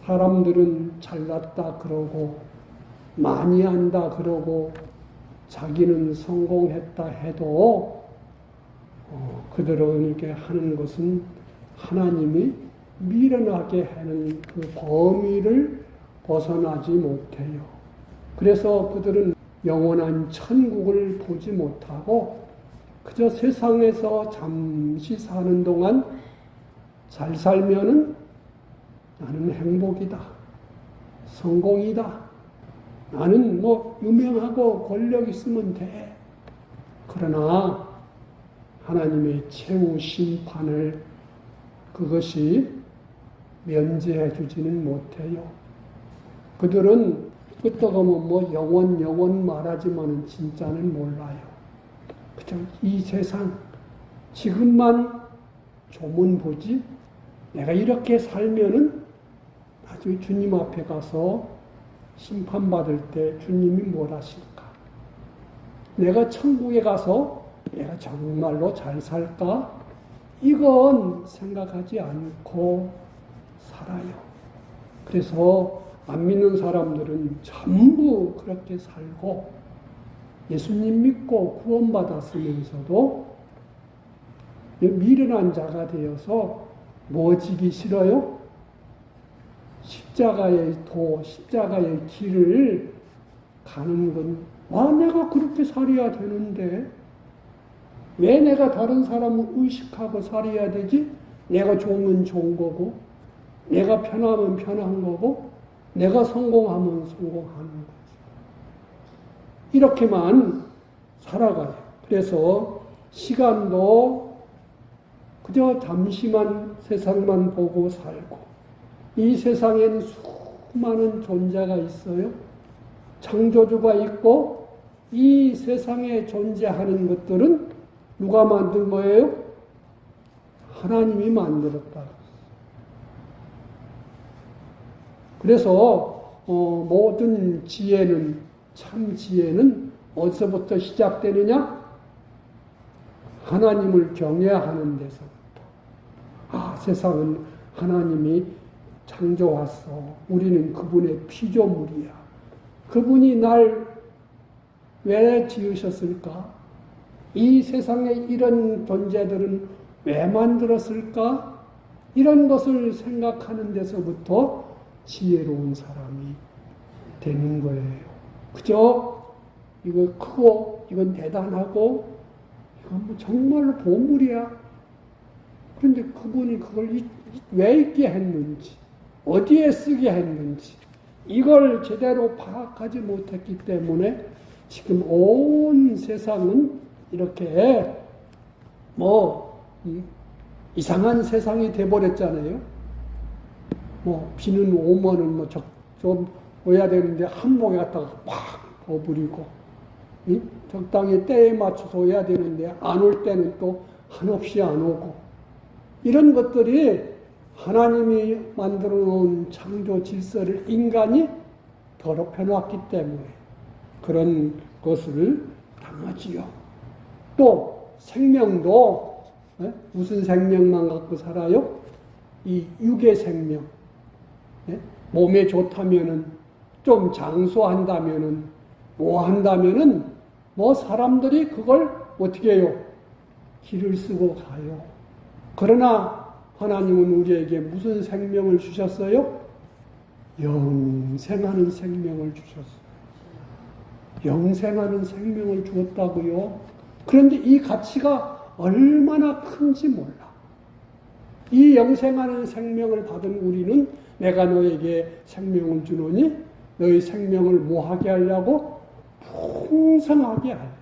사람들은 잘났다 그러고 많이 한다 그러고 자기는 성공했다 해도 그들은 이렇게 하는 것은 하나님이 미련하게 하는 그 범위를 벗어나지 못해요. 그래서 그들은 영원한 천국을 보지 못하고 그저 세상에서 잠시 사는 동안 잘 살면은 나는 행복이다, 성공이다, 나는 유명하고 권력 있으면 돼. 그러나 하나님의 최후 심판을 그것이 면제해 주지는 못해요. 그들은 끄떡하면 영원 말하지만 진짜는 몰라요. 그저 이 세상 지금만 조문 보지 내가 이렇게 살면은 나중에 주님 앞에 가서 심판받을 때 주님이 뭘 하실까? 내가 천국에 가서 내가 정말로 잘 살까? 이건 생각하지 않고 살아요. 그래서 안 믿는 사람들은 전부 그렇게 살고 예수님 믿고 구원받았으면서도 미련한 자가 되어서 뭐 지기 싫어요? 십자가의 십자가의 길을 가는 건 내가 그렇게 살아야 되는데 왜 내가 다른 사람을 의식하고 살아야 되지? 내가 좋으면 좋은 거고 내가 편하면 편한 거고 내가 성공하면 성공하는 거지. 이렇게만 살아가요. 그래서 시간도 그저 잠시만 세상만 보고 살고 이 세상에는 수많은 존재가 있어요. 창조주가 있고 이 세상에 존재하는 것들은 누가 만든 거예요? 하나님이 만들었다. 그래서 모든 지혜는 참 지혜는 어디서부터 시작되느냐? 하나님을 경외하는 데서부터. 세상은 하나님이 창조했어. 우리는 그분의 피조물이야. 그분이 날 왜 지으셨을까? 이 세상에 이런 존재들은 왜 만들었을까? 이런 것을 생각하는 데서부터 지혜로운 사람이 되는 거예요. 그저 이거 크고 이건 대단하고 이건 정말로 보물이야. 그런데 그분이 그걸 왜 있게 했는지 어디에 쓰게 했는지 이걸 제대로 파악하지 못했기 때문에 지금 온 세상은 이렇게 이상한 세상이 돼버렸잖아요. 비는 오면은 좀 오야 되는데 한복에 갖다가 팍 버무리고 적당히 때에 맞춰서 오야 되는데 안 올 때는 또 한없이 안 오고 이런 것들이 하나님이 만들어 놓은 창조 질서를 인간이 더럽혀 놨기 때문에 그런 것을 당하지요. 또 생명도 무슨 생명만 갖고 살아요? 이 육의 생명. 몸에 좋다면은 좀 장수한다면은 한다면은 사람들이 그걸 어떻게 해요? 길을 쓰고 가요. 그러나 하나님은 우리에게 무슨 생명을 주셨어요? 영생하는 생명을 주셨어요. 영생하는 생명을 주었다고요. 그런데 이 가치가 얼마나 큰지 몰라. 이 영생하는 생명을 받은 우리는 내가 너에게 생명을 주노니 너의 생명을 뭐하게 하려고? 풍성하게 하려고.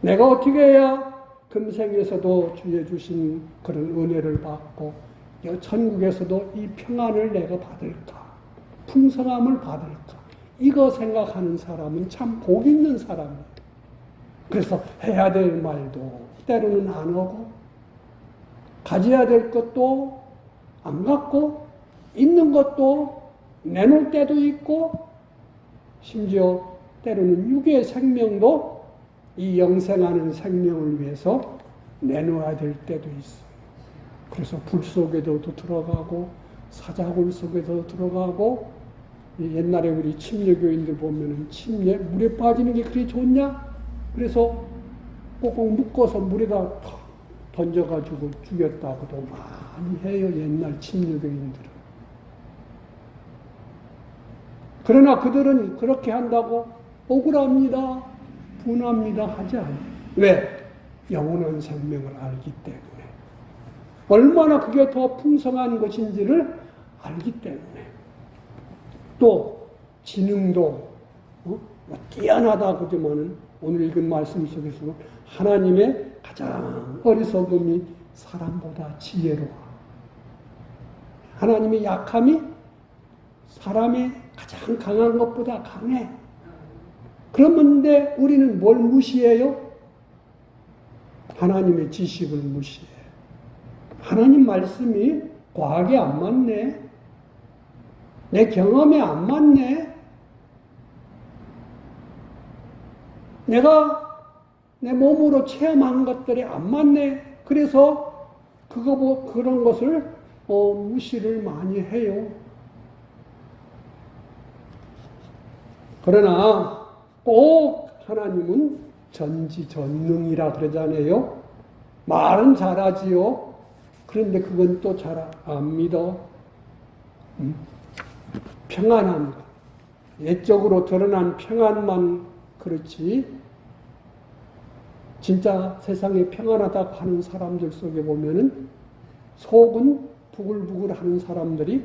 내가 어떻게 해야 금생에서도 주의 주신 그런 은혜를 받고 천국에서도 이 평안을 내가 받을까? 풍성함을 받을까? 이거 생각하는 사람은 참 복 있는 사람이에요. 그래서 해야 될 말도 때로는 안 하고 가져야 될 것도 안 갖고 있는 것도 내놓을 때도 있고 심지어 때로는 육의 생명도 이 영생하는 생명을 위해서 내놓아야 될 때도 있어요. 그래서 불 속에도 들어가고 사자굴 속에서 들어가고, 옛날에 우리 침례교인들 보면은 물에 빠지는 게 그리 좋냐? 그래서 꼭꼭 묶어서 물에다 던져가지고 죽였다고도 많이 해요, 옛날 침례교인들은. 그러나 그들은 그렇게 한다고 억울합니다, 분합니다 하지 않아요. 왜? 영원한 생명을 알기 때문에. 얼마나 그게 더 풍성한 것인지를 알기 때문에. 또 지능도 뛰어나다 그러지만은 오늘 읽은 말씀 속에서 하나님의 가장 어리석음이 사람보다 지혜로워. 하나님의 약함이 사람의 가장 강한 것보다 강해. 그런데 우리는 뭘 무시해요? 하나님의 지식을 무시해. 하나님 말씀이 과학에 안 맞네. 내 경험에 안 맞네. 내가 내 몸으로 체험한 것들이 안 맞네. 그래서 그런 것을 무시를 많이 해요. 그러나 꼭 하나님은 전지전능이라 그러잖아요. 말은 잘하지요. 그런데 그건 또 잘 안 믿어. 평안함, 옛적으로 드러난 평안만 그렇지, 진짜 세상에 평안하다고 하는 사람들 속에 보면은 속은 부글부글 하는 사람들이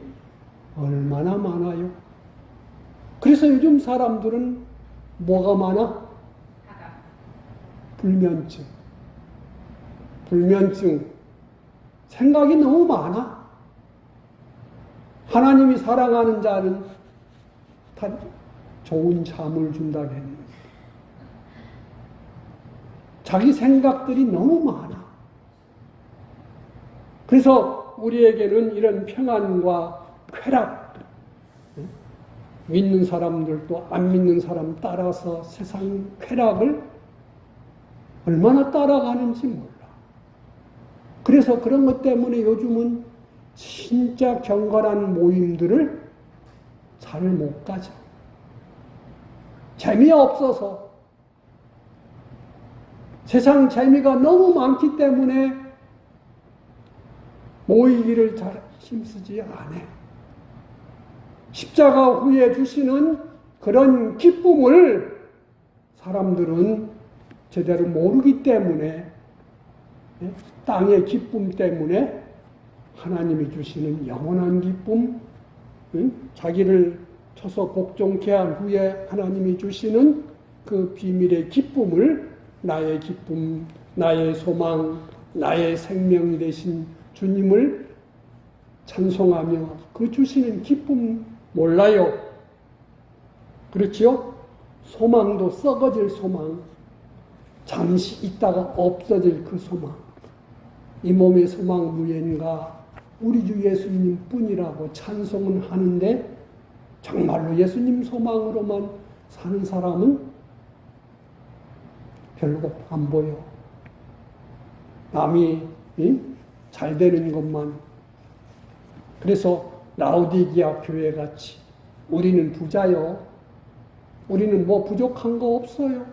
얼마나 많아요. 그래서 요즘 사람들은 뭐가 많아? 불면증. 생각이 너무 많아. 하나님이 사랑하는 자는 다 좋은 잠을 준다고 했는데 자기 생각들이 너무 많아. 그래서 우리에게는 이런 평안과 쾌락, 믿는 사람들도 안 믿는 사람 따라서 세상 쾌락을 얼마나 따라가는지 몰라. 그래서 그런 것 때문에 요즘은 진짜 경건한 모임들을 잘 못 가죠. 재미없어서. 세상 재미가 너무 많기 때문에 모이기를 잘 힘쓰지 않아. 십자가 후에 주시는 그런 기쁨을 사람들은 제대로 모르기 때문에, 땅의 기쁨 때문에 하나님이 주시는 영원한 기쁨, 자기를 쳐서 복종케 한 후에 하나님이 주시는 그 비밀의 기쁨을, 나의 기쁨, 나의 소망, 나의 생명이 되신 주님을 찬송하며 그 주시는 기쁨 몰라요. 그렇지요? 소망도 썩어질 소망, 잠시 있다가 없어질 그 소망. 이 몸의 소망 무엔가 우리 주 예수님 뿐이라고 찬송은 하는데 정말로 예수님 소망으로만 사는 사람은 별로 안 보여. 남이 잘 되는 것만. 그래서 라오디게아 교회 같이 우리는 부자요. 우리는 뭐 부족한 거 없어요.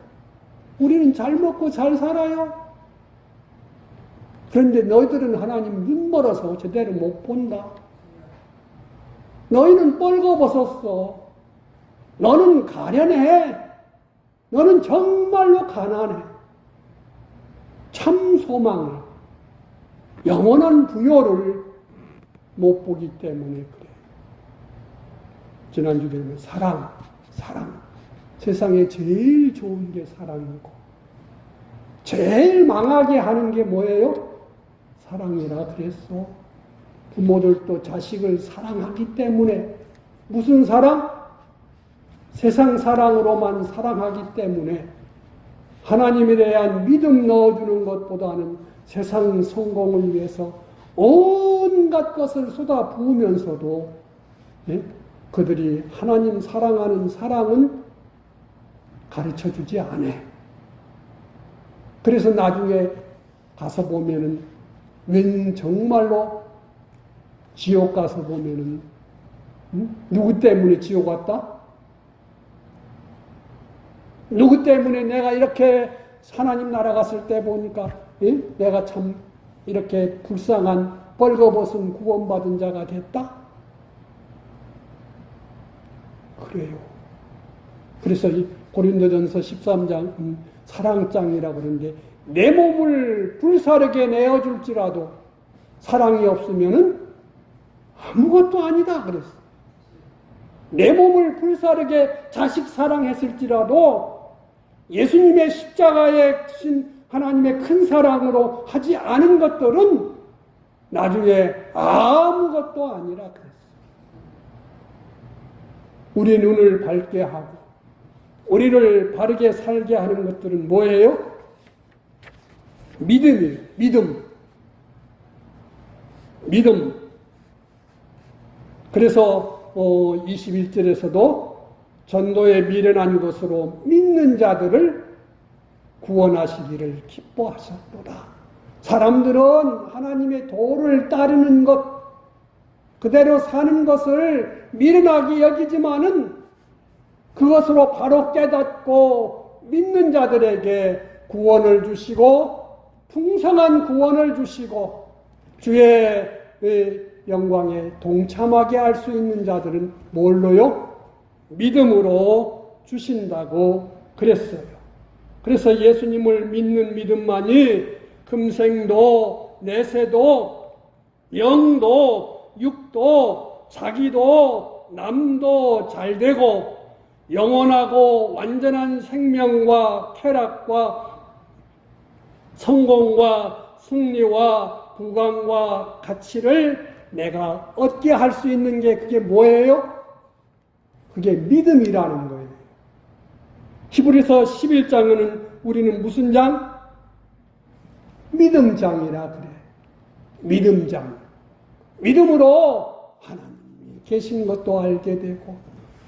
우리는 잘 먹고 잘 살아요. 그런데 너희들은 하나님 눈 멀어서 제대로 못 본다. 너희는 뻘거벗었어. 너는 가련해. 너는 정말로 가난해. 참 소망을, 영원한 부요를 못 보기 때문에 그래. 지난주에 보면 사랑. 세상에 제일 좋은 게 사랑이고 제일 망하게 하는 게 뭐예요? 사랑이라 그랬어. 부모들도 자식을 사랑하기 때문에. 무슨 사랑? 세상 사랑으로만 사랑하기 때문에 하나님에 대한 믿음 넣어주는 것보다는 세상 성공을 위해서 온갖 것을 쏟아 부으면서도 그들이 하나님 사랑하는 사랑은 가르쳐주지 않아. 그래서 나중에 가서 보면은 웬 정말로 지옥 가서 보면은 누구 때문에 지옥 왔다? 누구 때문에 내가 이렇게 하나님 나라 갔을 때 보니까 내가 참 이렇게 불쌍한 벌거벗은 구원받은 자가 됐다? 그래요. 그래서 이 고린도전서 13장 사랑장이라고 그러는데 내 몸을 불사르게 내어줄지라도 사랑이 없으면은 아무것도 아니다 그랬어. 내 몸을 불사르게 자식 사랑했을지라도 예수님의 십자가에 신 하나님의 큰 사랑으로 하지 않은 것들은 나중에 아무것도 아니라 그랬어. 우리 눈을 밝게 하고 우리를 바르게 살게 하는 것들은 뭐예요? 믿음이에요. 믿음. 그래서 21절에서도 전도에 미련한 것으로 믿는 자들을 구원하시기를 기뻐하셨도다. 사람들은 하나님의 도를 따르는 것, 그대로 사는 것을 미련하게 여기지만은 그것으로 바로 깨닫고 믿는 자들에게 구원을 주시고 풍성한 구원을 주시고 주의 영광에 동참하게 할 수 있는 자들은 뭘로요? 믿음으로 주신다고 그랬어요. 그래서 예수님을 믿는 믿음만이 금생도 내세도 영도 육도 자기도 남도 잘되고 영원하고 완전한 생명과 쾌락과 성공과 승리와 부강과 가치를 내가 얻게 할 수 있는 게 그게 뭐예요? 그게 믿음이라는 거예요. 히브리서 11장에는 우리는 무슨 장? 믿음장이라 그래. 믿음장. 믿음으로 하나님이 계신 것도 알게 되고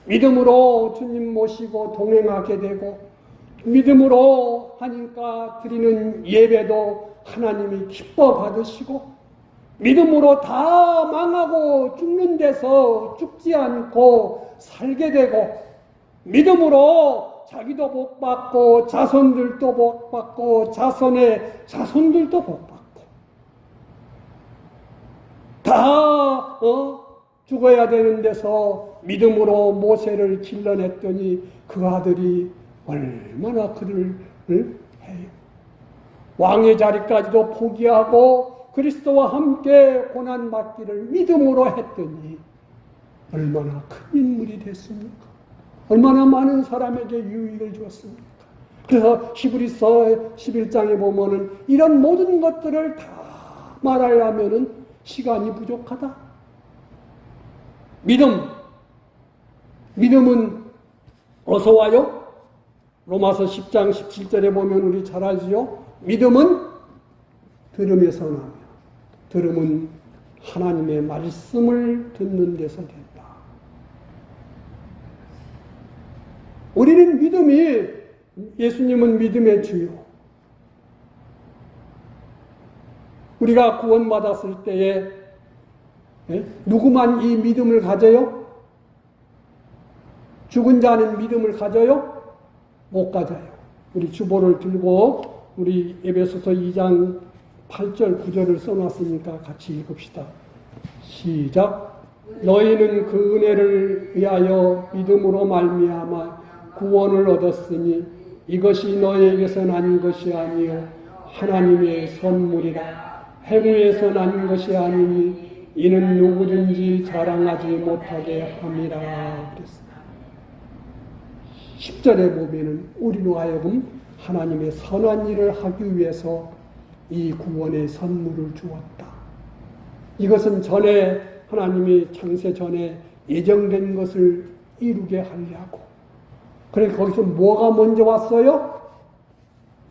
믿음으로 주님 모시고 동행하게 되고 믿음으로 하니까 드리는 예배도 하나님이 기뻐 받으시고 믿음으로 다 망하고 죽는 데서 죽지 않고 살게 되고 믿음으로 자기도 복받고 자손들도 복받고 자손의 자손들도 복받고 다 죽어야 되는 데서 믿음으로 모세를 길러냈더니 그 아들이 얼마나 그를 해요. 왕의 자리까지도 포기하고 그리스도와 함께 고난받기를 믿음으로 했더니 얼마나 큰 인물이 됐습니까? 얼마나 많은 사람에게 유익을 주었습니까? 그래서 히브리서 11장에 보면은 이런 모든 것들을 다 말하려면은 시간이 부족하다. 믿음은 어디서 와요? 로마서 10장 17절에 보면 우리 잘 알지요? 믿음은 들음에서 나며 들음은 하나님의 말씀을 듣는 데서 된다. 우리는 믿음이 예수님은 믿음의 주요. 우리가 구원받았을 때에 누구만 이 믿음을 가져요? 죽은 자는 믿음을 가져요? 못 가져요. 우리 주보를 들고 우리 에베소서 2장 8절 9절을 써놨으니까 같이 읽읍시다. 시작. 너희는 그 은혜를 위하여 믿음으로 말미암아 구원을 얻었으니 이것이 너희에게서 난 것이 아니요 하나님의 선물이라. 행위에서 난 것이 아니니 이는 누구든지 자랑하지 못하게 함이라. 그랬습니다. 10절에 보면은 우리로 하여금 하나님의 선한 일을 하기 위해서 이 구원의 선물을 주었다. 이것은 전에 하나님이 창세 전에 예정된 것을 이루게 하려고. 그래서 거기서 뭐가 먼저 왔어요?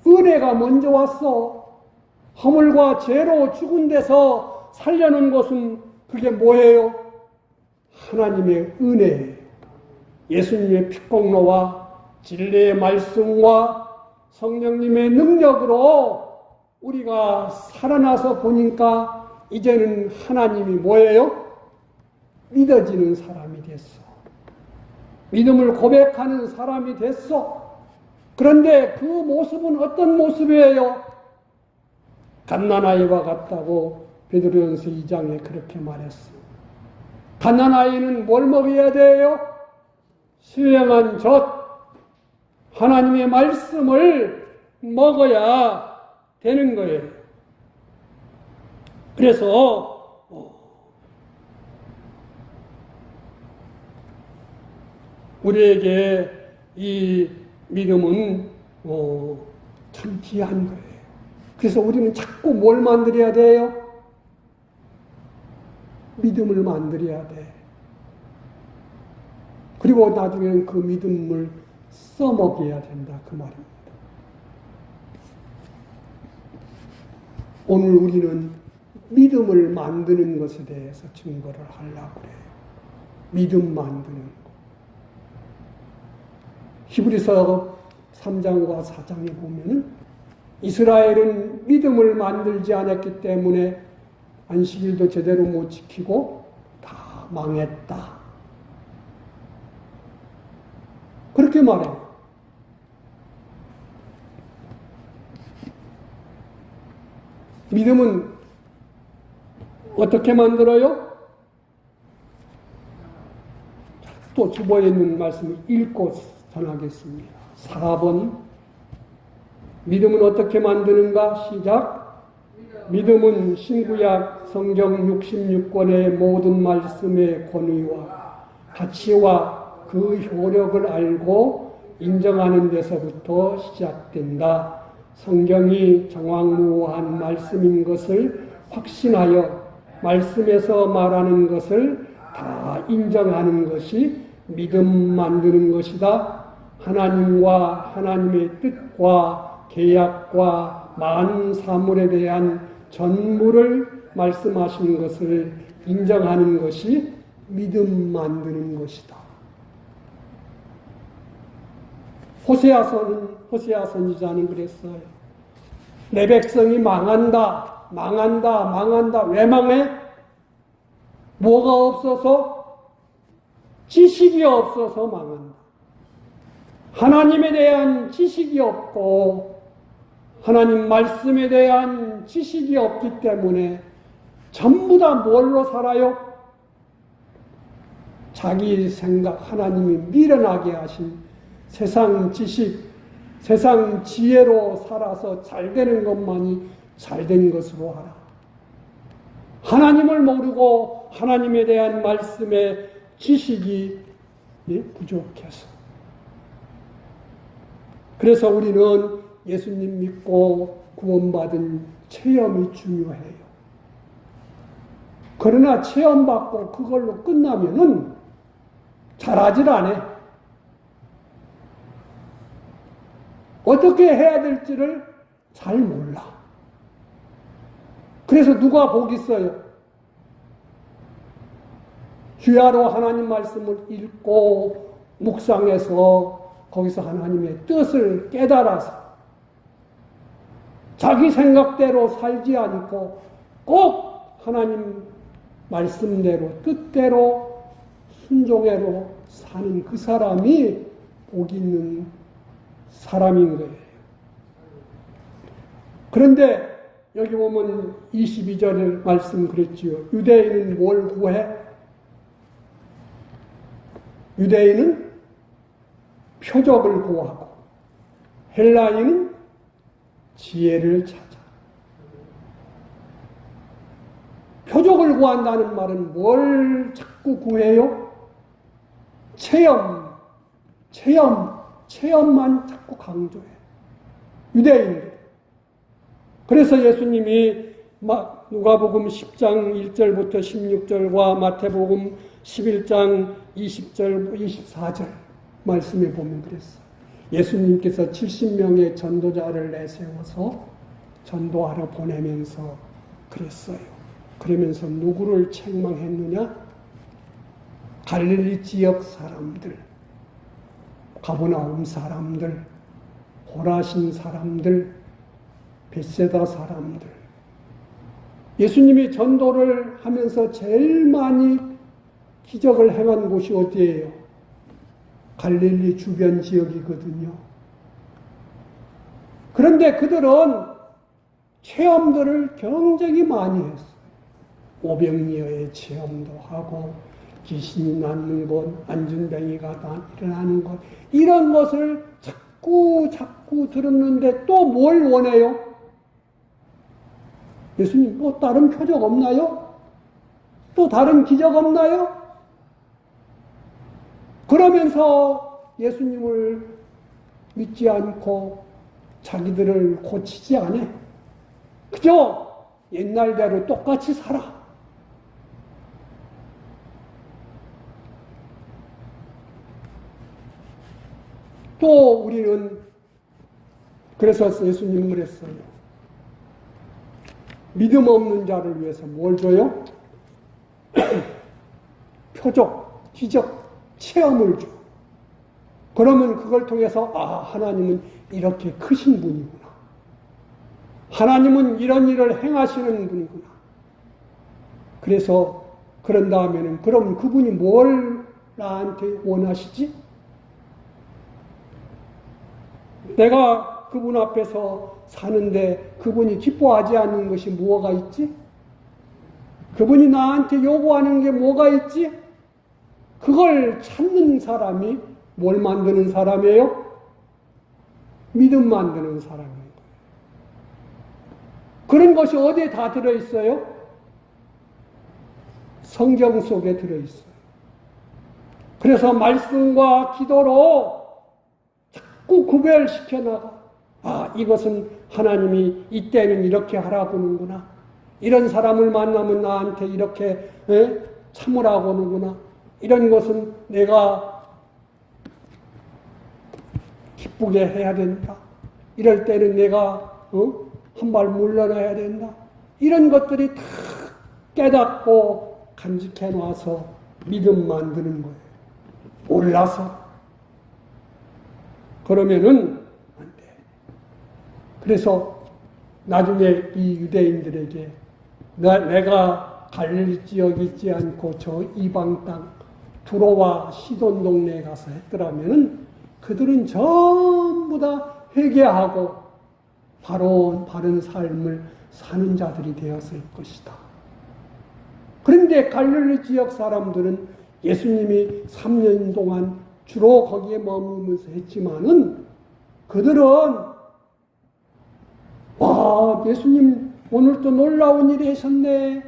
은혜가 먼저 왔어. 허물과 죄로 죽은 데서 살려는 것은 그게 뭐예요? 하나님의 은혜예요. 예수님의 피공로와 진리의 말씀과 성령님의 능력으로 우리가 살아나서 보니까 이제는 하나님이 뭐예요? 믿어지는 사람이 됐어. 믿음을 고백하는 사람이 됐어. 그런데 그 모습은 어떤 모습이에요? 갓난아이와 같다고 베드로전서 2장에 그렇게 말했어. 갓난아이는 뭘 먹여야 돼요? 신령한 젖, 하나님의 말씀을 먹어야 되는 거예요. 그래서 우리에게 이 믿음은 참 귀한 거예요. 그래서 우리는 자꾸 뭘 만들어야 돼요? 믿음을 만들어야 돼. 그리고 나중에는 그 믿음을 써먹여야 된다. 그 말입니다. 오늘 우리는 믿음을 만드는 것에 대해서 증거를 하려고 그래요. 믿음 만드는 것. 히브리서 3장과 4장에 보면은 이스라엘은 믿음을 만들지 않았기 때문에 안식일도 제대로 못 지키고 다 망했다. 그렇게 말해요. 믿음은 어떻게 만들어요? 또 주보에 있는 말씀을 읽고 전하겠습니다. 4번 믿음은 어떻게 만드는가? 시작. 믿음은 신구약 성경 66권의 모든 말씀의 권위와 가치와 그 효력을 알고 인정하는 데서부터 시작된다. 성경이 정확무한 말씀인 것을 확신하여 말씀에서 말하는 것을 다 인정하는 것이 믿음 만드는 것이다. 하나님과 하나님의 뜻과 계약과 많은 사물에 대한 전무를 말씀하신 것을 인정하는 것이 믿음 만드는 것이다. 호세아 선지자는 그랬어요. 내 백성이 망한다. 왜 망해? 뭐가 없어서? 지식이 없어서 망한다. 하나님에 대한 지식이 없고 하나님 말씀에 대한 지식이 없기 때문에 전부 다 뭘로 살아요? 자기 생각, 하나님이 미련하게 하신 세상 지식, 세상 지혜로 살아서 잘 되는 것만이 잘된 것으로 하라. 하나님을 모르고 하나님에 대한 말씀의 지식이 부족해서. 그래서 우리는 예수님 믿고 구원받은 체험이 중요해요. 그러나 체험받고 그걸로 끝나면은 잘하질 않아. 어떻게 해야 될지를 잘 몰라. 그래서 누가 복 있어요? 주야로 하나님 말씀을 읽고 묵상해서 거기서 하나님의 뜻을 깨달아서 자기 생각대로 살지 않고 꼭 하나님 말씀대로 뜻대로 순종대로 사는 그 사람이 복 있는 사람인 거예요. 그런데 여기 보면 22절 말씀 그랬지요. 유대인은 뭘 구해? 유대인은 표적을 구하고 헬라인은 지혜를 찾아. 표적을 구한다는 말은 뭘 자꾸 구해요? 체험만 자꾸 강조해. 유대인들. 그래서 예수님이 누가복음 10장 1절부터 16절과 마태복음 11장 20절, 24절 말씀에 보면 그랬어요. 예수님께서 70명의 전도자를 내세워서 전도하러 보내면서 그랬어요. 그러면서 누구를 책망했느냐? 갈릴리 지역 사람들, 가버나움 사람들, 호라신 사람들, 벳세다 사람들. 예수님이 전도를 하면서 제일 많이 기적을 행한 곳이 어디예요? 갈릴리 주변 지역이거든요. 그런데 그들은 체험들을 굉장히 많이 했어요. 오병이어의 체험도 하고 귀신이 낫는 것, 안진뱅이가 일어나는 것, 이런 것을 자꾸 들었는데 또 뭘 원해요? 예수님 또 다른 표적 없나요? 또 다른 기적 없나요? 그러면서 예수님을 믿지 않고 자기들을 고치지 않아. 그저 옛날대로 똑같이 살아. 또 우리는 그래서 예수님은 그랬어요. 믿음 없는 자를 위해서 뭘 줘요? 표적, 기적, 체험을 줘. 그러면 그걸 통해서 하나님은 이렇게 크신 분이구나. 하나님은 이런 일을 행하시는 분이구나. 그래서 그런 다음에는 그럼 그분이 뭘 나한테 원하시지? 내가 그분 앞에서 사는데 그분이 기뻐하지 않는 것이 뭐가 있지? 그분이 나한테 요구하는 게 뭐가 있지? 그걸 찾는 사람이 뭘 만드는 사람이에요? 믿음 만드는 사람이에요. 그런 것이 어디에 다 들어있어요? 성경 속에 들어있어요. 그래서 말씀과 기도로 자꾸 구별시켜 나가. 이것은 하나님이 이때는 이렇게 하라고 하는구나. 이런 사람을 만나면 나한테 이렇게 참으라고 하는구나. 이런 것은 내가 기쁘게 해야 된다. 이럴 때는 내가 한 발 물러나야 된다. 이런 것들이 다 깨닫고 간직해 놔서 믿음 만드는 거예요. 올라서. 그러면은 안 돼. 그래서 나중에 이 유대인들에게 내가 갈릴리 지역에 있지 않고 저 이방 땅 두로와 시돈 동네에 가서 했더라면은 그들은 전부 다 회개하고 바른 삶을 사는 자들이 되었을 것이다. 그런데 갈릴리 지역 사람들은 예수님이 3년 동안 주로 거기에 머무르면서 했지만은 그들은 예수님 오늘 또 놀라운 일이 하셨네.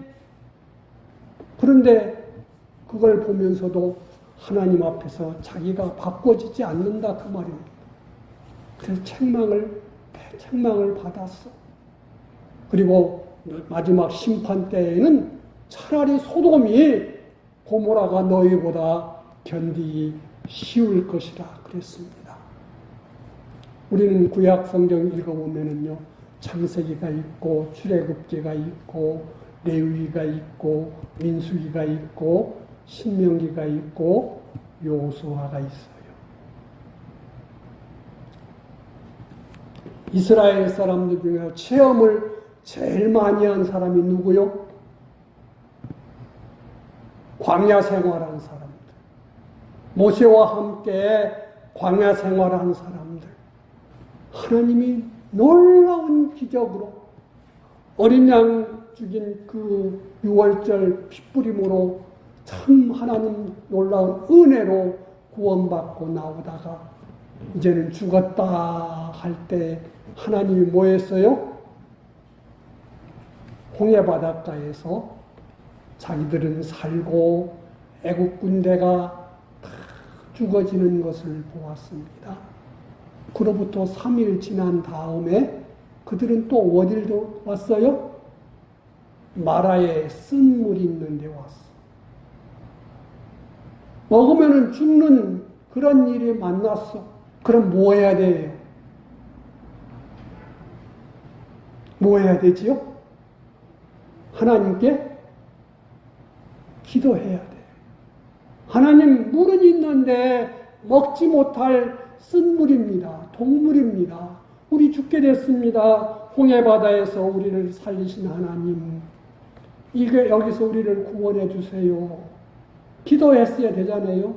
그런데 그걸 보면서도 하나님 앞에서 자기가 바꿔지지 않는다 그 말입니다. 그래서 책망을 받았어. 그리고 마지막 심판 때에는 차라리 소돔이 고모라가 너희보다 견디기 쉬울 것이라 그랬습니다. 우리는 구약 성경 읽어보면은요, 창세기가 있고 출애굽기가 있고 레위기가 있고 민수기가 있고 신명기가 있고 요수아가 있어요. 이스라엘 사람들 중에 체험을 제일 많이 한 사람이 누구요? 광야 생활한 사람들. 모세와 함께 광야 생활한 사람들. 하나님이 놀라운 기적으로 어린 양 죽인 그 6월절 핏부림으로 참 하나님 놀라운 은혜로 구원받고 나오다가 이제는 죽었다 할 때 하나님이 뭐 했어요? 홍해 바닷가에서 자기들은 살고 애국 군대가 죽어지는 것을 보았습니다. 그로부터 3일 지난 다음에 그들은 또 어딜 왔어요? 마라에 쓴 물이 있는 데 왔어. 먹으면 죽는 그런 일이 만났어. 그럼 뭐 해야 돼요? 뭐 해야 되지요? 하나님께 기도해야 돼. 하나님, 물은 있는데 먹지 못할 쓴 물입니다. 동물입니다. 우리 죽게 됐습니다. 홍해바다에서 우리를 살리신 하나님, 이게 여기서 우리를 구원해 주세요. 기도했어야 되잖아요.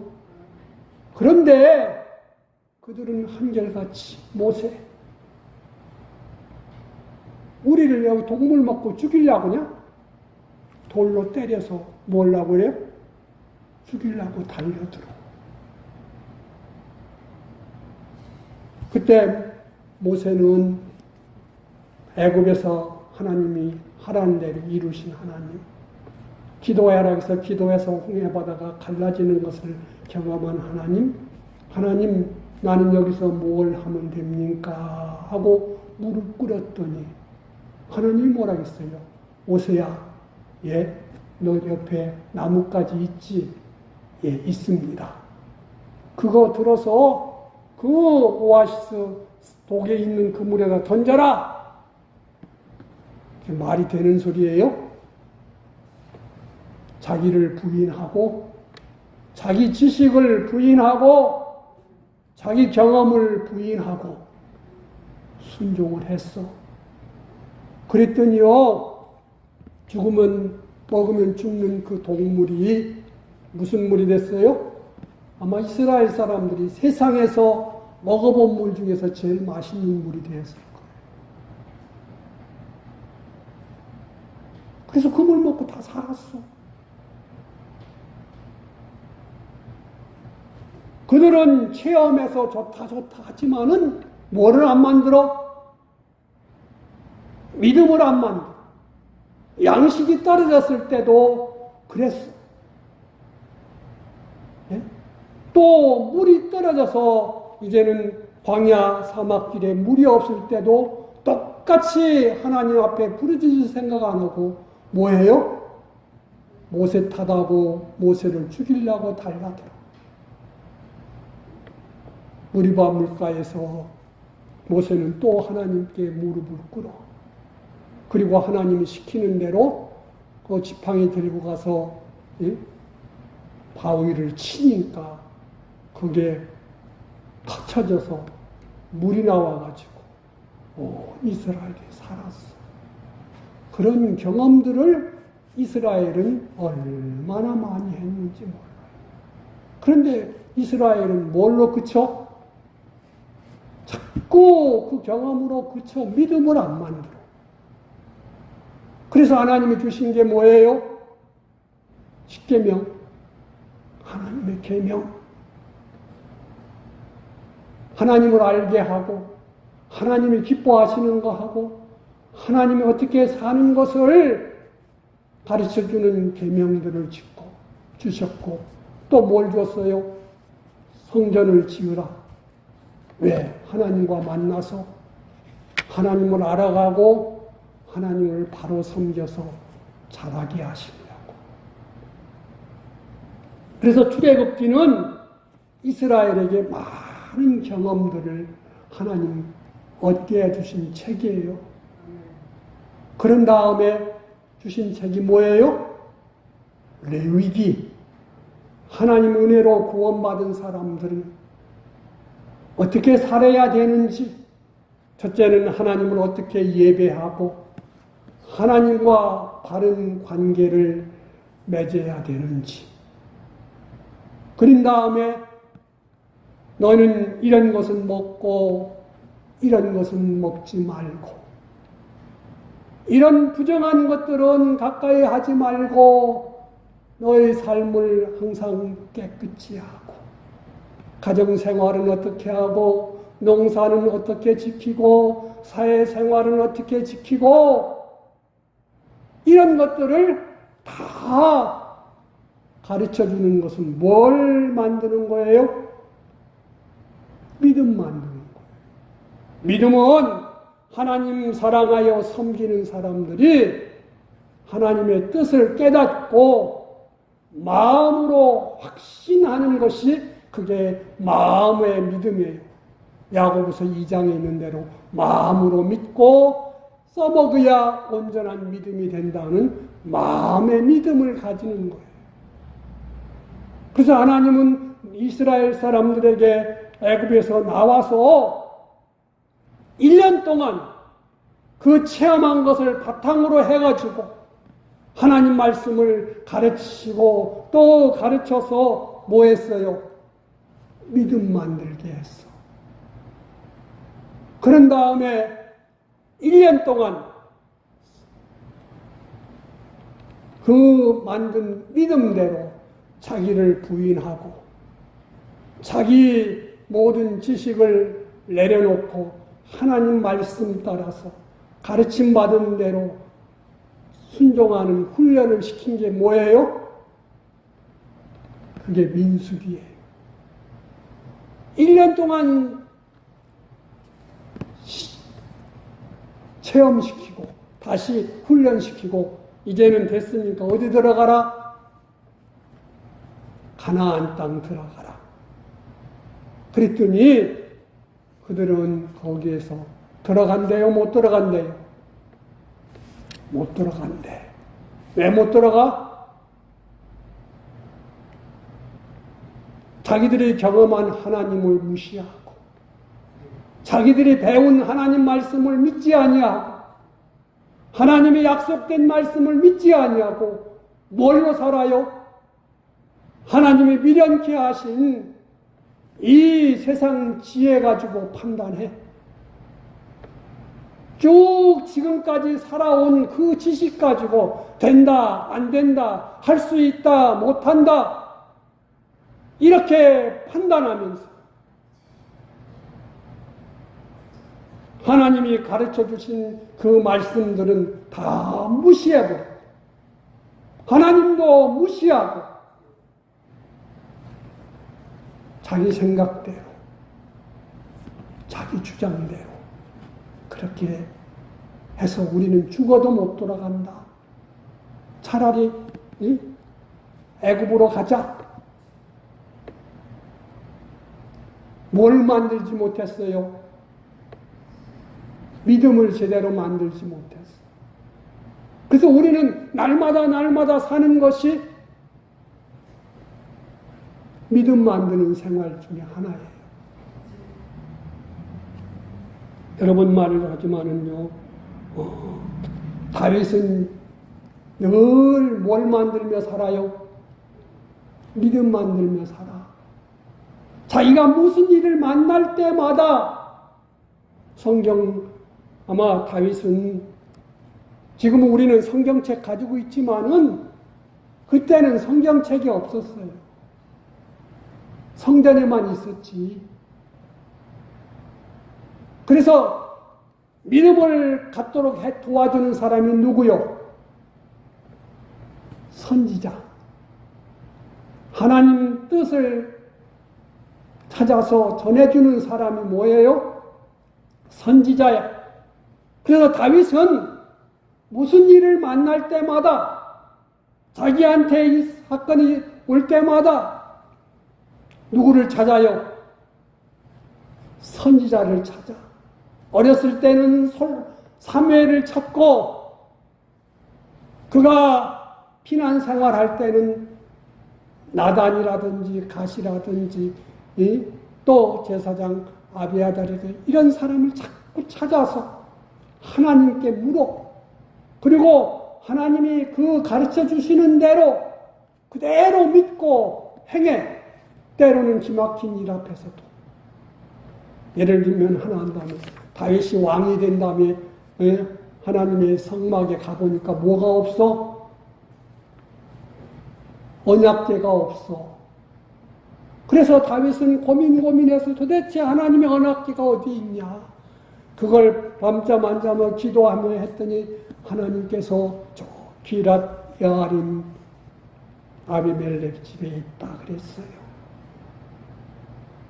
그런데 그들은 한결같이 모세, 우리를 여기 동물 먹고 죽이려고 그냥 돌로 때려서 뭐라고 그래요? 죽이려고 달려들어. 그때 모세는 애굽에서 하나님이 하라는 대로 이루신 하나님, 기도해라 해서 기도해서 홍해바다가 갈라지는 것을 경험한 하나님, 하나님 나는 여기서 뭘 하면 됩니까? 하고 무릎 꿇었더니 하나님이 뭐라 했어요? 모세야, 예, 너 옆에 나뭇가지 있지? 예, 있습니다. 그거 들어서 그 오아시스 독에 있는 그물에다 던져라! 말이 되는 소리예요? 자기를 부인하고, 자기 지식을 부인하고, 자기 경험을 부인하고, 순종을 했어. 그랬더니요, 먹으면 죽는 그 동물이 무슨 물이 됐어요? 아마 이스라엘 사람들이 세상에서 먹어본 물 중에서 제일 맛있는 물이 되었을 거예요. 그래서 그 물 먹고 다 살았어. 그들은 체험해서 좋다 하지만은 뭐를 안 만들어? 믿음을 안 만들어. 양식이 떨어졌을 때도 그랬어. 예? 또 물이 떨어져서 이제는 광야 사막길에 물이 없을 때도 똑같이 하나님 앞에 부르짖을 생각 안 하고 뭐예요? 모세 탓하고 모세를 죽이려고 달라들어. 무리바 물가에서 모세는 또 하나님께 무릎을 꿇어. 그리고 하나님이 시키는 대로 그 지팡이 들고 가서 바위를 치니까 그게 터쳐져서 물이 나와가지고 이스라엘이 살았어. 그런 경험들을 이스라엘은 얼마나 많이 했는지 몰라요. 그런데 이스라엘은 뭘로 그쳐? 자꾸 그 경험으로 그쳐 믿음을 안 만들어. 그래서 하나님이 주신 게 뭐예요? 십계명, 하나님의 계명. 하나님을 알게 하고 하나님이 기뻐하시는 거 하고 하나님이 어떻게 사는 것을 가르쳐주는 계명들을 주셨고 또 뭘 줬어요? 성전을 지으라. 왜? 하나님과 만나서 하나님을 알아가고 하나님을 바로 섬겨서 자라게 하시려고. 그래서 출애굽기는 이스라엘에게 많은 경험들을 하나님 얻게 해주신 책이에요. 그런 다음에 주신 책이 뭐예요? 레위기. 하나님 은혜로 구원받은 사람들은 어떻게 살아야 되는지, 첫째는 하나님을 어떻게 예배하고 하나님과 바른 관계를 맺어야 되는지, 그런 다음에 너는 이런 것은 먹고 이런 것은 먹지 말고, 이런 부정한 것들은 가까이 하지 말고 너의 삶을 항상 깨끗이 하고, 가정생활은 어떻게 하고, 농사는 어떻게 지키고, 사회생활은 어떻게 지키고, 이런 것들을 다 가르쳐주는 것은 뭘 만드는 거예요? 믿음 만드는 거예요. 믿음은 하나님 사랑하여 섬기는 사람들이 하나님의 뜻을 깨닫고 마음으로 확신하는 것이 그게 마음의 믿음이에요. 야고보서 2장에 있는 대로 마음으로 믿고 써먹어야 온전한 믿음이 된다는 마음의 믿음을 가지는 거예요. 그래서 하나님은 이스라엘 사람들에게 애굽에서 나와서 1년 동안 그 체험한 것을 바탕으로 해가지고 하나님 말씀을 가르치시고 또 가르쳐서 뭐 했어요? 믿음 만들게 했어. 그런 다음에 1년 동안 그 만든 믿음대로 자기를 부인하고 자기 모든 지식을 내려놓고 하나님 말씀 따라서 가르침 받은 대로 순종하는 훈련을 시킨 게 뭐예요? 그게 민수기예요. 1년 동안 체험시키고 다시 훈련시키고 이제는 됐으니까 어디 들어가라? 가나안 땅 들어가라. 그랬더니 그들은 거기에서 들어간대요? 못 들어간대요? 못 들어간대. 왜 못 들어가? 자기들이 경험한 하나님을 무시하고 자기들이 배운 하나님 말씀을 믿지 아니하고 하나님의 약속된 말씀을 믿지 아니하고 뭘로 살아요? 하나님이 미련케 하신 이 세상 지혜 가지고 판단해. 쭉 지금까지 살아온 그 지식 가지고 된다, 안 된다, 할 수 있다, 못한다 이렇게 판단하면서 하나님이 가르쳐 주신 그 말씀들은 다 무시해버려. 하나님도 무시하고 자기 생각대로 자기 주장대로 그렇게 해서 우리는 죽어도 못 돌아간다. 차라리 애굽으로 가자. 뭘 만들지 못했어요? 믿음을 제대로 만들지 못했어. 그래서 우리는 날마다 사는 것이 믿음 만드는 생활 중에 하나예요. 여러분 말을 하지만은요, 다윗은 늘 뭘 만들며 살아요? 믿음 만들며 살아. 자기가 무슨 일을 만날 때마다 성경 아마 다윗은 지금 우리는 성경책 가지고 있지만은 그때는 성경책이 없었어요. 성전에만 있었지. 그래서 믿음을 갖도록 도와주는 사람이 누구요? 선지자. 하나님 뜻을 찾아서 전해주는 사람이 뭐예요? 선지자야. 그래서 다윗은 무슨 일을 만날 때마다 자기한테 이 사건이 올 때마다 누구를 찾아요? 선지자를 찾아. 어렸을 때는 사무엘을 찾고 그가 피난 생활할 때는 나단이라든지 갓이라든지 또 제사장 아비아달이라든지 이런 사람을 자꾸 찾아서 하나님께 물어. 그리고 하나님이 그 가르쳐 주시는 대로 그대로 믿고 행해. 때로는 기막힌 일 앞에서도. 예를 들면 하나 한다면 다윗이 왕이 된 다음에 하나님의 성막에 가보니까 뭐가 없어? 언약궤가 없어. 그래서 다윗은 고민해서 도대체 하나님의 언약궤가 어디 있냐? 그걸 밤잠 안 자며 기도하며 했더니 하나님께서 저 기랏 여아림 아비멜렉 집에 있다 그랬어요.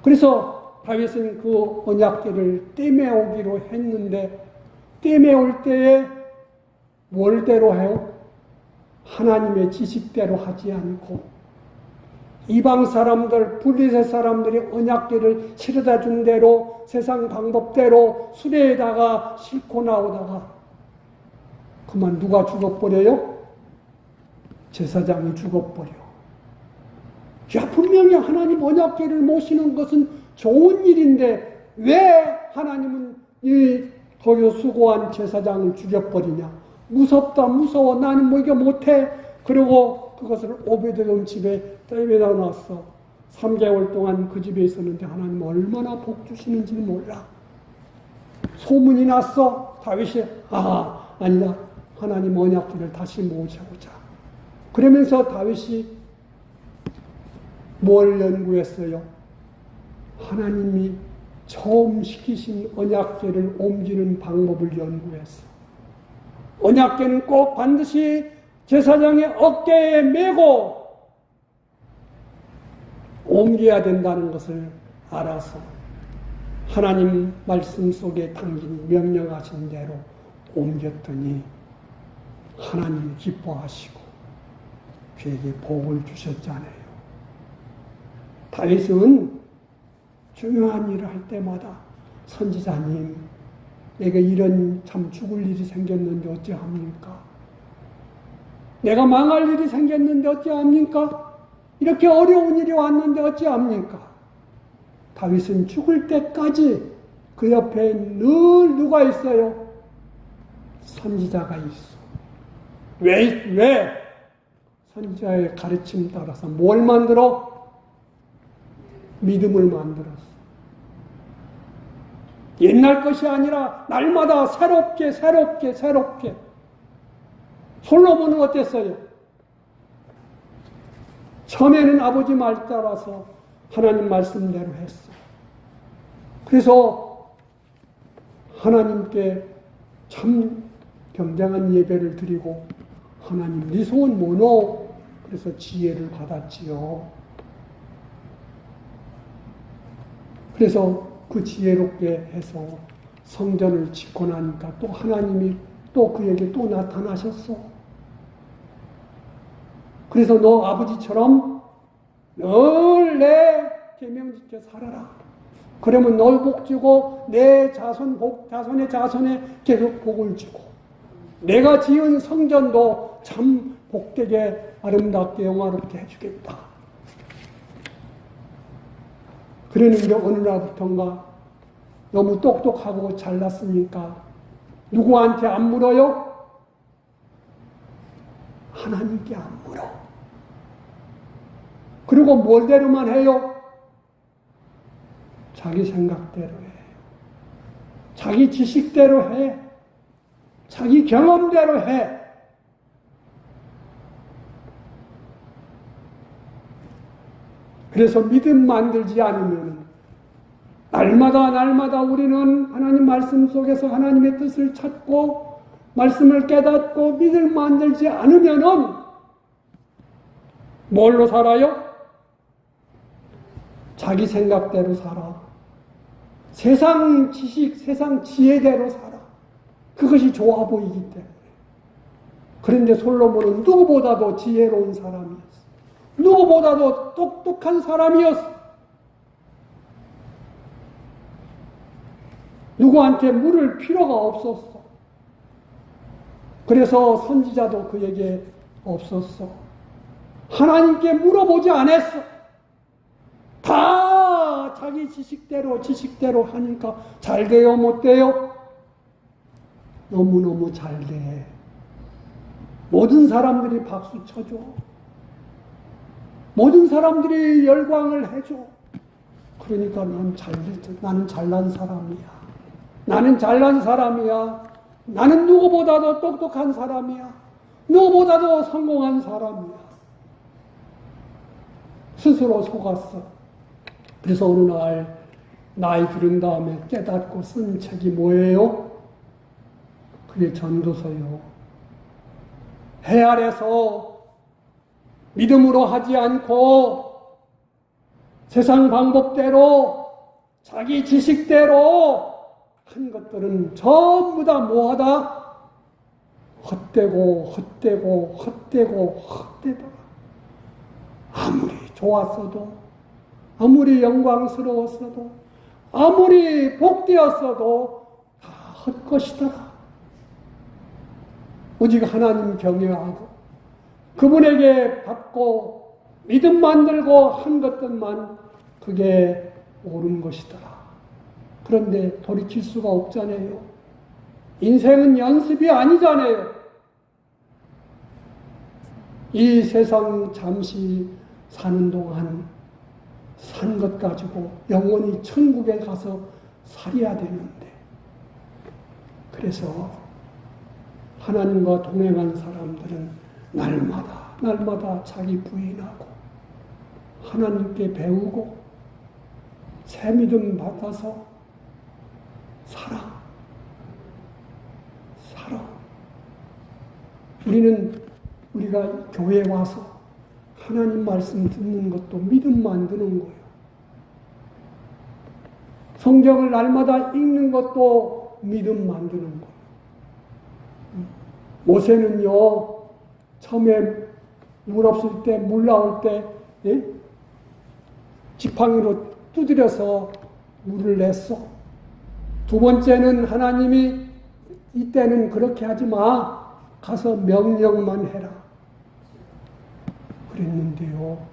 그래서 다윗은 그 언약궤를 떼매오기로 했는데 떼매올 때에 뭘대로 해요? 하나님의 지식대로 하지 않고 이방 사람들, 블레셋 사람들이 언약궤를 치르다 준 대로 세상 방법대로 수레에다가 싣고 나오다가 그만 누가 죽어버려요? 제사장이 죽어버려. 야, 분명히 하나님 언약궤를 모시는 것은 좋은 일인데 왜 하나님은 거기서 수고한 제사장을 죽여버리냐? 무섭다, 무서워. 나는 뭐 이거 못해. 그리고 그것을 오베데돔 집에 떼매다 놨어. 3개월 동안 그 집에 있었는데 하나님 얼마나 복 주시는지 몰라. 소문이 났어. 다윗이 아니다. 하나님 언약궤를 다시 모셔보자. 그러면서 다윗이 뭘 연구했어요? 하나님이 처음 시키신 언약궤를 옮기는 방법을 연구했어. 언약궤는 꼭 반드시 제사장의 어깨에 메고 옮겨야 된다는 것을 알아서 하나님 말씀 속에 담긴 명령하신 대로 옮겼더니 하나님이 기뻐하시고 그에게 복을 주셨잖아요. 다윗은 중요한 일을 할 때마다 선지자님, 내가 이런 참 죽을 일이 생겼는데 어찌합니까? 내가 망할 일이 생겼는데 어찌합니까? 이렇게 어려운 일이 왔는데 어찌합니까? 다윗은 죽을 때까지 그 옆에 늘 누가 있어요? 선지자가 있어. 왜? 선지자의 가르침 따라서 뭘 만들어? 믿음을 만들었어. 옛날 것이 아니라 날마다 새롭게. 솔로몬은 어땠어요? 처음에는 아버지 말 따라서 하나님 말씀대로 했어. 그래서 하나님께 참 경장한 예배를 드리고 하나님 네 소원 뭐노? 그래서 지혜를 받았지요. 그래서 그 지혜롭게 해서 성전을 짓고 나니까 또 하나님이 또 그에게 또 나타나셨어. 그래서 너 아버지처럼 늘 내 계명 지켜 살아라. 그러면 널 복 주고 내 자손의 자손에 계속 복을 주고 내가 지은 성전도 참 복되게 아름답게 영화롭게 해주겠다. 그러는데 어느 날부터인가 너무 똑똑하고 잘났으니까 누구한테 안 물어요? 하나님께 안 물어. 그리고 뭘대로만 해요? 자기 생각대로 해. 자기 지식대로 해. 자기 경험대로 해. 그래서 믿음 만들지 않으면 날마다 우리는 하나님 말씀 속에서 하나님의 뜻을 찾고 말씀을 깨닫고 믿음 만들지 않으면은 뭘로 살아요? 자기 생각대로 살아. 세상 지식, 세상 지혜대로 살아. 그것이 좋아 보이기 때문에. 그런데 솔로몬은 누구보다도 지혜로운 사람이었어. 누구보다도 똑똑한 사람이었어. 누구한테 물을 필요가 없었어. 그래서 선지자도 그에게 없었어. 하나님께 물어보지 않았어. 다 자기 지식대로 하니까 잘 돼요, 못 돼요? 너무너무 잘 돼. 모든 사람들이 박수 쳐줘. 모든 사람들이 열광을 해줘. 그러니까 나는 잘난 사람이야. 나는 잘난 사람이야. 나는 누구보다도 똑똑한 사람이야. 누구보다도 성공한 사람이야. 스스로 속았어. 그래서 어느 날 나이 들은 다음에 깨닫고 쓴 책이 뭐예요? 그게 전도서요. 해 아래서 믿음으로 하지 않고 세상 방법대로 자기 지식대로 한 것들은 전부 다 뭐하다? 헛되고 아무리 좋았어도 아무리 영광스러웠어도 아무리 복되었어도 다 헛것이더라. 오직 하나님 경외하고 그분에게 받고 믿음 만들고 한 것들만 그게 옳은 것이더라. 그런데 돌이킬 수가 없잖아요. 인생은 연습이 아니잖아요. 이 세상 잠시 사는 동안 산 것 가지고 영원히 천국에 가서 살아야 되는데, 그래서 하나님과 동행한 사람들은 날마다 자기 부인하고 하나님께 배우고 새 믿음 받아서 살아. 우리가 교회에 와서 하나님 말씀 듣는 것도 믿음 만드는 거예요. 성경을 날마다 읽는 것도 믿음 만드는 거예요. 모세는요, 처음에 물 없을 때, 물 나올 때, 예? 지팡이로 두드려서 물을 냈어. 두 번째는 하나님이 이때는 그렇게 하지 마. 가서 명령만 해라. 그랬는데요.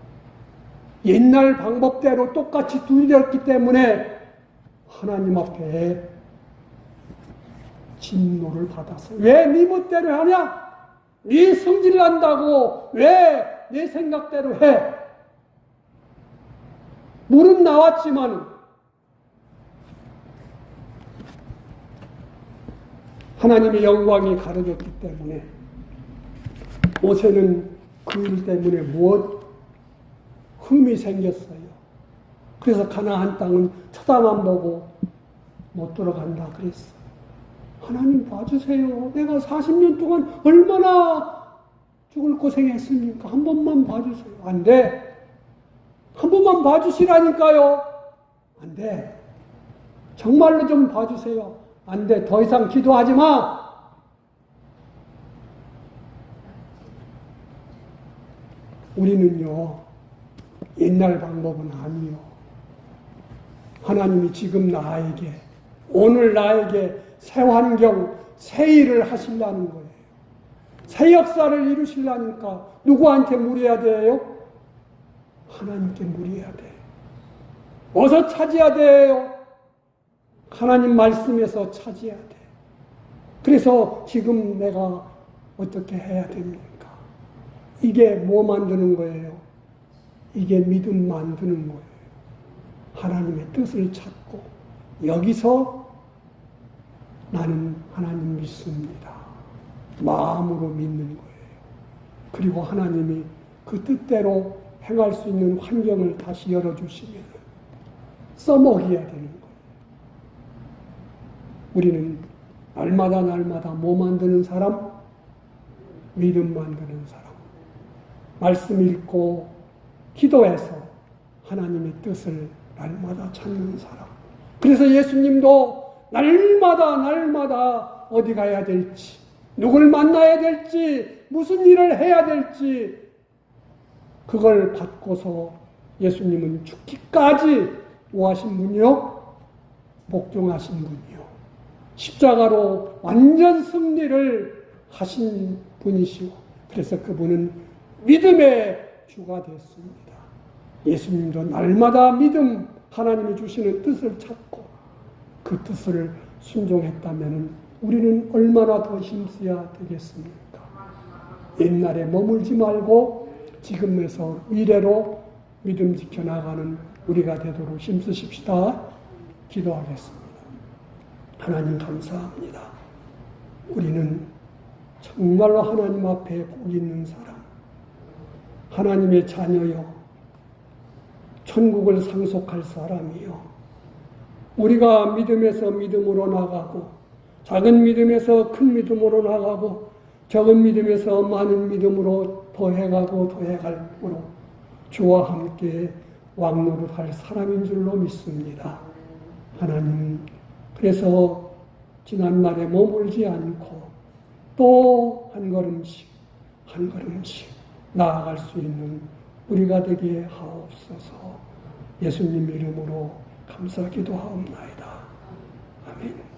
옛날 방법대로 똑같이 두드렸기 때문에 하나님 앞에 진노를 받았어요. 왜 네 멋대로 하냐? 네 성질 난다고 왜 내 생각대로 해? 물은 나왔지만 하나님의 영광이 가려졌기 때문에 모세는 그 일 때문에 흠이 생겼어요. 그래서 가나안 땅은 쳐다만 보고 못 들어간다 그랬어요. 하나님 봐주세요. 내가 40년 동안 얼마나 죽을 고생했습니까? 한 번만 봐주세요. 안 돼. 한 번만 봐주시라니까요. 안 돼. 정말로 좀 봐주세요. 안 돼. 더 이상 기도하지 마. 우리는요, 옛날 방법은 아니요. 하나님이 지금 나에게, 오늘 나에게 새 환경, 새 일을 하시려는 거예요. 새 역사를 이루시려니까 누구한테 물어야 돼요? 하나님께 물어야 돼. 어디서 찾아야 돼요? 하나님 말씀에서 찾아야 돼. 그래서 지금 내가 어떻게 해야 됩니까? 이게 뭐 만드는 거예요? 이게 믿음 만드는 거예요. 하나님의 뜻을 찾고 여기서 나는 하나님 믿습니다. 마음으로 믿는 거예요. 그리고 하나님이 그 뜻대로 행할 수 있는 환경을 다시 열어주시면 써먹어야 되는 거예요. 우리는 날마다 뭐 만드는 사람? 믿음 만드는 사람. 말씀 읽고 기도해서 하나님의 뜻을 날마다 찾는 사람. 그래서 예수님도 날마다 어디 가야 될지, 누굴 만나야 될지, 무슨 일을 해야 될지 그걸 받고서 예수님은 죽기까지 뭐 하신 분이요? 복종하신 분이요. 십자가로 완전 승리를 하신 분이시오. 그래서 그분은 믿음의 주가 됐습니다. 예수님도 날마다 믿음, 하나님이 주시는 뜻을 찾고 그 뜻을 순종했다면 우리는 얼마나 더 힘써야 되겠습니까? 옛날에 머물지 말고 지금에서 미래로 믿음 지켜나가는 우리가 되도록 힘쓰십시다. 기도하겠습니다. 하나님 감사합니다. 우리는 정말로 하나님 앞에 복 있는 사람, 하나님의 자녀요, 천국을 상속할 사람이요. 우리가 믿음에서 믿음으로 나가고 작은 믿음에서 큰 믿음으로 나가고 적은 믿음에서 많은 믿음으로 더해가고 더해갈므로 주와 함께 왕노릇할 사람인 줄로 믿습니다. 하나님, 그래서 지난날에 머물지 않고 또 한 걸음씩 나아갈 수 있는 우리가 되게 하옵소서. 예수님 이름으로 감사 기도하옵나이다. 아멘.